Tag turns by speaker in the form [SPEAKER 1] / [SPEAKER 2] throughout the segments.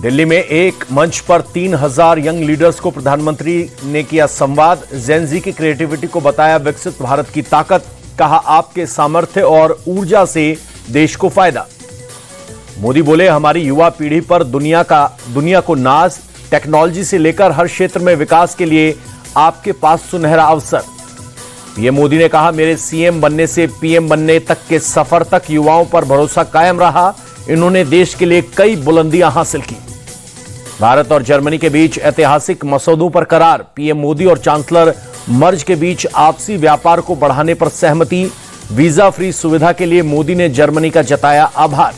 [SPEAKER 1] दिल्ली में एक मंच पर 3000 यंग लीडर्स को प्रधानमंत्री ने किया संवाद। जेनजी की क्रिएटिविटी को बताया विकसित भारत की ताकत। कहा आपके सामर्थ्य और ऊर्जा से देश को फायदा। मोदी बोले हमारी युवा पीढ़ी पर दुनिया को नाज। टेक्नोलॉजी से लेकर हर क्षेत्र में विकास के लिए आपके पास सुनहरा अवसर। पीएम मोदी ने कहा मेरे सीएम बनने से पीएम बनने तक के सफर तक युवाओं पर भरोसा कायम रहा। इन्होंने देश के लिए कई बुलंदियां हासिल की। भारत और जर्मनी के बीच ऐतिहासिक मसौदों पर करार। पीएम मोदी और चांसलर मर्ज के बीच आपसी व्यापार को बढ़ाने पर सहमति। वीजा फ्री सुविधा के लिए मोदी ने जर्मनी का जताया आभार।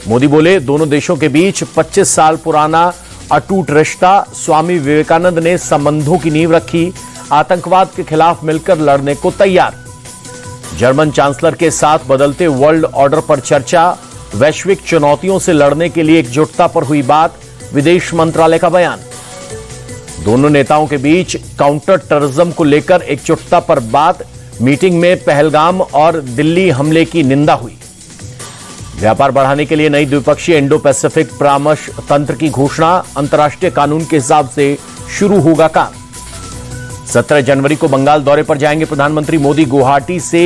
[SPEAKER 1] मोदी बोले दोनों देशों के बीच 25 साल पुराना अटूट रिश्ता। स्वामी विवेकानंद ने संबंधों की नींव रखी। आतंकवाद के खिलाफ मिलकर लड़ने को तैयार। जर्मन चांसलर के साथ बदलते वर्ल्ड ऑर्डर पर चर्चा। वैश्विक चुनौतियों से लड़ने के लिए एकजुटता पर हुई बात। विदेश मंत्रालय का बयान। दोनों नेताओं के बीच काउंटर टेररिज्म को लेकर एकजुटता पर बात। मीटिंग में पहलगाम और दिल्ली हमले की निंदा हुई। व्यापार बढ़ाने के लिए नई द्विपक्षीय इंडो पैसिफिक परामर्श तंत्र की घोषणा। अंतर्राष्ट्रीय कानून के हिसाब से शुरू होगा काम। 17 जनवरी को बंगाल दौरे पर जाएंगे प्रधानमंत्री मोदी। गुवाहाटी से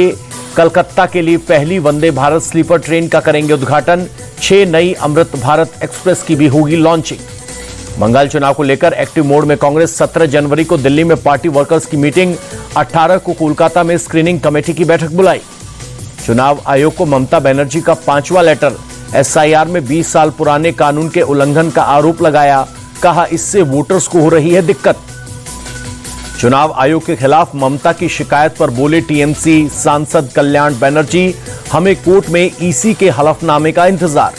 [SPEAKER 1] कलकत्ता के लिए पहली वंदे भारत स्लीपर ट्रेन का करेंगे उद्घाटन। 6 नई अमृत भारत एक्सप्रेस की भी होगी लॉन्चिंग। बंगाल चुनाव को लेकर एक्टिव मोड में कांग्रेस। 17 जनवरी को दिल्ली में पार्टी वर्कर्स की मीटिंग। 18 को कोलकाता में स्क्रीनिंग कमेटी की बैठक बुलाई। चुनाव आयोग को ममता बनर्जी का 5वां लेटर। एसआईआर में 20 साल पुराने कानून के उल्लंघन का आरोप लगाया। कहा इससे वोटर्स को हो रही है दिक्कत। चुनाव आयोग के खिलाफ ममता की शिकायत पर बोले टीएमसी सांसद कल्याण बनर्जी हमें कोर्ट में ईसी के हलफनामे का इंतजार।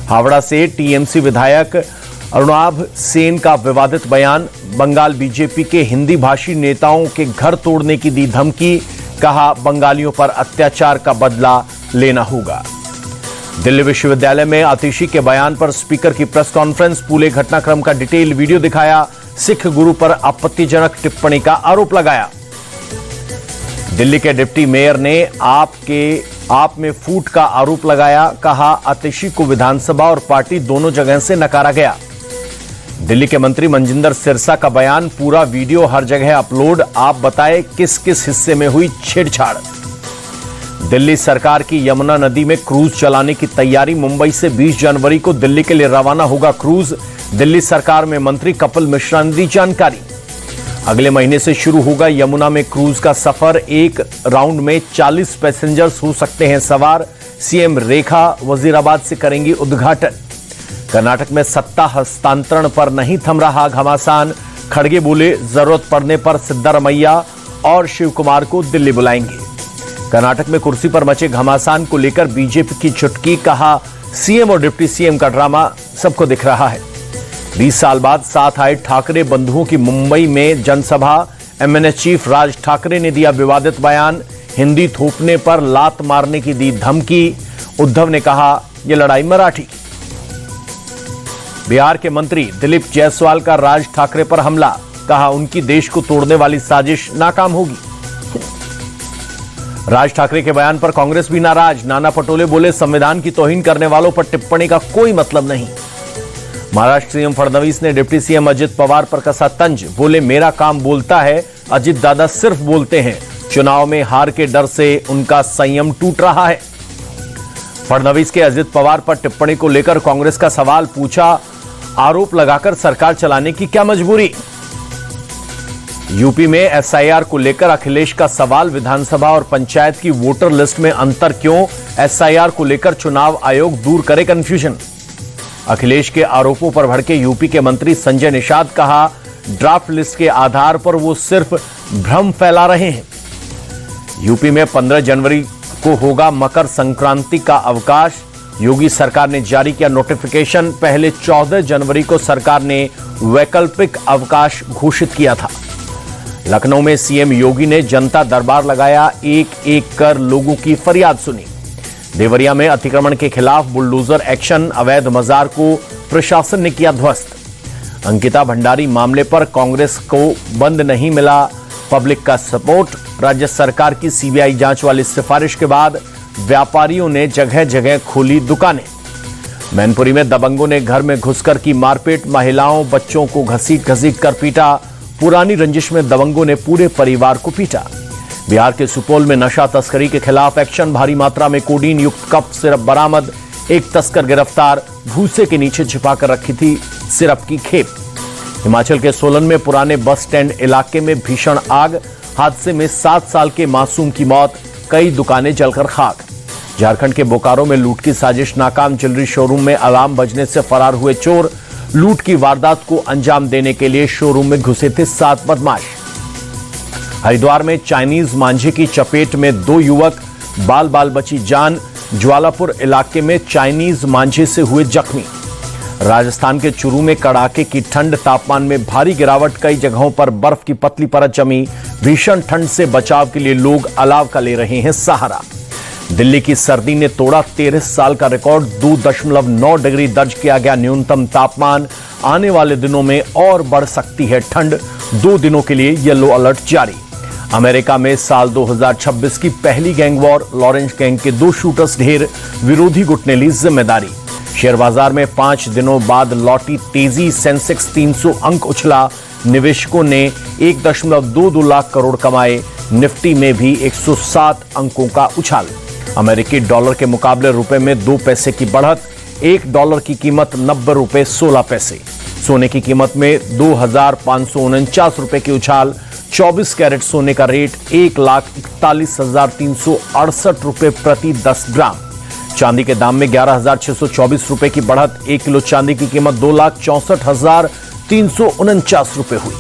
[SPEAKER 1] हावड़ा से टीएमसी विधायक अरुणाभ सेन का विवादित बयान। बंगाल बीजेपी के हिंदी भाषी नेताओं के घर तोड़ने की दी धमकी। कहा बंगालियों पर अत्याचार का बदला लेना होगा। दिल्ली विश्वविद्यालय में आतिशी के बयान पर स्पीकर की प्रेस कॉन्फ्रेंस। पूरे घटनाक्रम का डिटेल वीडियो दिखाया। सिख गुरु पर आपत्तिजनक टिप्पणी का आरोप लगाया। दिल्ली के डिप्टी मेयर ने आप में फूट का आरोप लगाया। कहा आतिशी को विधानसभा और पार्टी दोनों जगह से नकारा गया। दिल्ली के मंत्री मनजिंदर सिरसा का बयान। पूरा वीडियो हर जगह अपलोड। आप बताएं किस किस हिस्से में हुई छेड़छाड़। दिल्ली सरकार की यमुना नदी में क्रूज चलाने की तैयारी। मुंबई से 20 जनवरी को दिल्ली के लिए रवाना होगा क्रूज। दिल्ली सरकार में मंत्री कपिल मिश्रा ने दी जानकारी। अगले महीने से शुरू होगा यमुना में क्रूज का सफर। एक राउंड में 40 पैसेंजर्स हो सकते हैं सवार। सीएम रेखा वजीराबाद से करेंगी उद्घाटन। कर्नाटक में सत्ता हस्तांतरण पर नहीं थम रहा घमासान। खड़गे बोले जरूरत पड़ने पर सिद्धारमैया और शिव कुमार को दिल्ली बुलाएंगे। कर्नाटक में कुर्सी पर मचे घमासान को लेकर बीजेपी की चुटकी। कहा सीएम और डिप्टी सीएम का ड्रामा सबको दिख रहा है। 20 साल बाद साथ आए ठाकरे बंधुओं की मुंबई में जनसभा। एमएनएस चीफ राज ठाकरे ने दिया विवादित बयान। हिंदी थोपने पर लात मारने की दी धमकी। उद्धव ने कहा यह लड़ाई मराठी। बिहार के मंत्री दिलीप जायसवाल का राज ठाकरे पर हमला। कहा उनकी देश को तोड़ने वाली साजिश नाकाम होगी। राज ठाकरे के बयान पर कांग्रेस भी नाराज। नाना पटोले बोले संविधान की तौहीन करने वालों पर टिप्पणी का कोई मतलब नहीं। महाराष्ट्र सीएम फडणवीस ने डिप्टी सीएम अजित पवार पर कसा तंज। बोले मेरा काम बोलता है, अजित दादा सिर्फ बोलते हैं। चुनाव में हार के डर से उनका संयम टूट रहा है। फडणवीस के अजित पवार पर टिप्पणी को लेकर कांग्रेस का सवाल पूछा। आरोप लगाकर सरकार चलाने की क्या मजबूरी। यूपी में एसआईआर को लेकर अखिलेश का सवाल। विधानसभा और पंचायत की वोटर लिस्ट में अंतर क्यों। एसआईआर को लेकर चुनाव आयोग दूर करे कंफ्यूजन। अखिलेश के आरोपों पर भड़के यूपी के मंत्री संजय निषाद। कहा ड्राफ्ट लिस्ट के आधार पर वो सिर्फ भ्रम फैला रहे हैं। यूपी में 15 जनवरी को होगा मकर संक्रांति का अवकाश। योगी सरकार ने जारी किया नोटिफिकेशन। पहले 14 जनवरी को सरकार ने वैकल्पिक अवकाश घोषित किया था। लखनऊ में सीएम योगी ने जनता दरबार लगाया। एक एक कर लोगों की फरियाद सुनी। देवरिया में अतिक्रमण के खिलाफ बुलडोजर एक्शन। अवैध मजार को प्रशासन ने किया ध्वस्त। अंकिता भंडारी मामले पर कांग्रेस को बंद नहीं मिला पब्लिक का सपोर्ट। राज्य सरकार की सीबीआई जांच वाली सिफारिश के बाद व्यापारियों ने जगह जगह खोली दुकानें। मैनपुरी में दबंगों ने घर में घुसकर की मारपीट, महिलाओं बच्चों को घसीट घसीट कर पीटा। पुरानी रंजिश में दबंगों ने पूरे परिवार को पीटा। बिहार के सुपौल में नशा तस्करी के खिलाफ एक्शन, भारी मात्रा में कोडीन युक्त कप सिरप बरामद, एक तस्कर गिरफ्तार, भूसे के नीचे छिपाकर रखी थी सिरप की खेप। हिमाचल के सोलन में पुराने बस स्टैंड इलाके में भीषण आग, हादसे में 7 साल के मासूम की मौत, कई दुकानें जलकर खाक। झारखंड के बोकारो में लूट की साजिश नाकाम, ज्वेलरी शोरूम में अलार्म बजने से फरार हुए चोर। लूट की वारदात को अंजाम देने के लिए शोरूम में घुसे थे 7 बदमाश। हरिद्वार में चाइनीज मांझे की चपेट में 2 युवक, बाल बाल बची जान। ज्वालापुर इलाके में चाइनीज मांझे से हुए जख्मी। राजस्थान के चुरू में कड़ाके की ठंड, तापमान में भारी गिरावट, कई जगहों पर बर्फ की पतली परत जमी। भीषण ठंड से बचाव के लिए लोग अलाव का ले रहे हैं सहारा। दिल्ली की सर्दी ने तोड़ा 13 साल का रिकॉर्ड, 2.9 डिग्री दर्ज किया गया न्यूनतम तापमान। आने वाले दिनों में और बढ़ सकती है ठंड, 2 दिनों के लिए येलो अलर्ट जारी। अमेरिका में साल 2026 की पहली गैंग वॉर, लॉरेंस गैंग के 2 शूटर्स ढेर, विरोधी गुट ने ली जिम्मेदारी। शेयर बाजार में 5 दिनों बाद लौटी तेजी, सेंसेक्स 300 अंक उछला, निवेशकों ने 1.22 लाख करोड़ कमाए। निफ्टी में भी 107 अंकों का उछाल। अमेरिकी डॉलर के मुकाबले रुपए में 2 पैसे की बढ़त, $1 की कीमत 90 रुपए 16 पैसे। सोने की कीमत में 2,549 रुपए की उछाल। 24 कैरेट सोने का रेट 1,41,368 रुपए प्रति 10 ग्राम। चांदी के दाम में 11,624 रुपए की बढ़त, 1 किलो चांदी की कीमत 2,64,349 रुपए हुई।